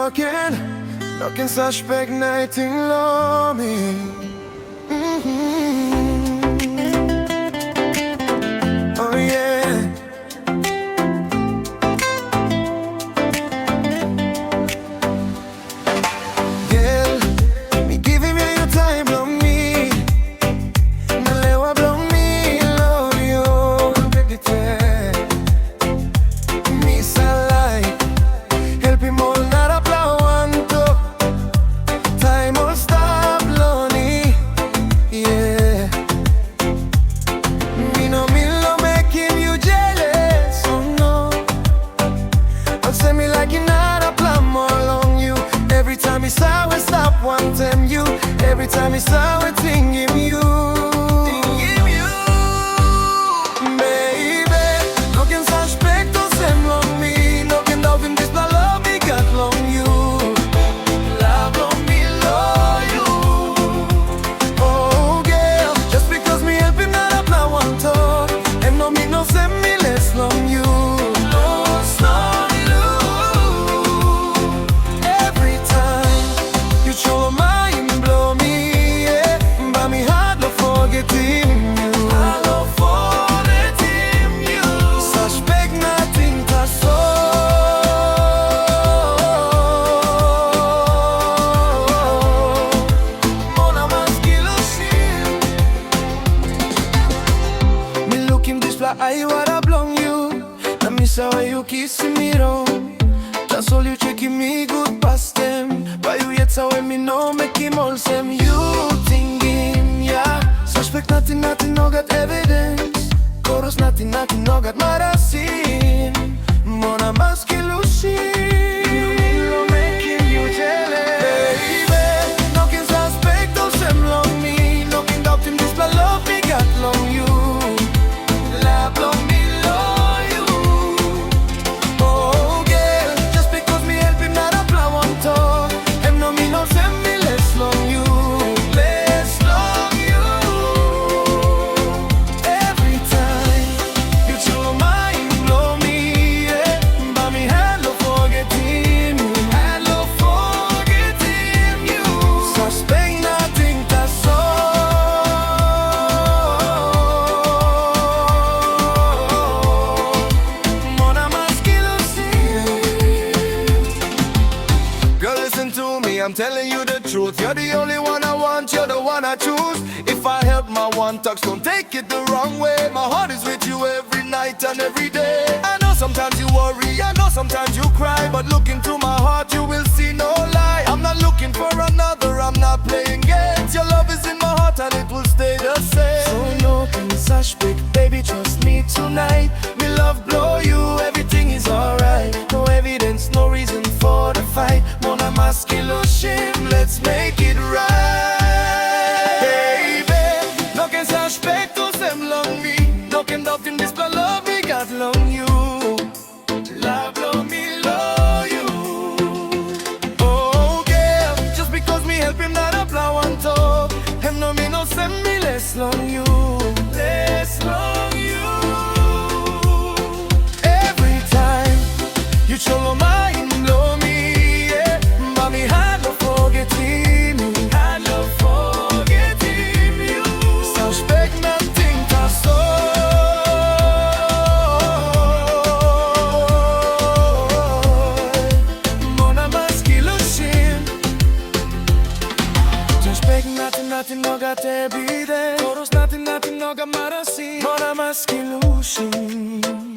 Noken Saspeckt Olsem. Oh yeah. Girl, me giving you your time, love me. Nalewa blow me, love you. Me salai, help him all not a plawanto. Time all stop lonely, yeah. Me no making you jealous, oh no. Don't say me like you're not a plan more along you. Every time you saw it, stop one time you. Every time you saw it, thinking you. Baby, Noken Saspeckt Olsem long me. Noken doubt in this love me got long you. Love long me love you. Oh girl, just because me help him not a plan one talk. And no me no send me less long you. Lost on you. Every time you show mind blow me, yeah. But me heart no forgetting you. I love forgetting you. Suspect nothing to so. Mona masculine. Me look him this fly, I wanna belong you. I miss how you kissing me wrong. That's all you checking me good past them. But you yet how me know make him Olsem. You thinking, yeah. Suspect nothing, no got evidence. Chorus nothing, no got marasin. Mona masculine. Making you jealous. Baby, Noken Saspeckt Olsem long me. Noken doubt in this love me got long you. Love long me love you. Oh girl, just because me help him not a plan one talk. Him no me no send me less long you. Less long you. Every time you show mind blow me, yeah. But me hand no forgetting you. Hand no forgetting you. Suspect nothing that's all. Mona masculine. Girl, listen to me, I'm telling you the truth. You're the only one I want, you're the one I choose. If I help my one touch, don't take it the wrong way. My heart is with you every night and every day. I know sometimes you worry, I know sometimes you cry, but look into my heart, you will see no lie. I'm not looking for another, I'm not playing games. Your love is in my heart and it will stay the same. So Noken Saspeckt, baby, trust me tonight. Me love blow you, everything is alright. No evidence, no reason for the fight. Mona masculine, let's make it right. Baby, Noken Saspeckt Olsem long me. Noken doubt in this love me got long you. Love long me love you. Oh girl, just because me help him not a plan one talk. Him no me no send me less long you. Less long you. Every time you show mind blow me, yeah. But me hand no forgetting you. Hand no forgetting you. Suspect nothing that's all. Mona masculine. Suspect nothing, no got evidence. Chorus nothing, no got marasin. Mona masculine.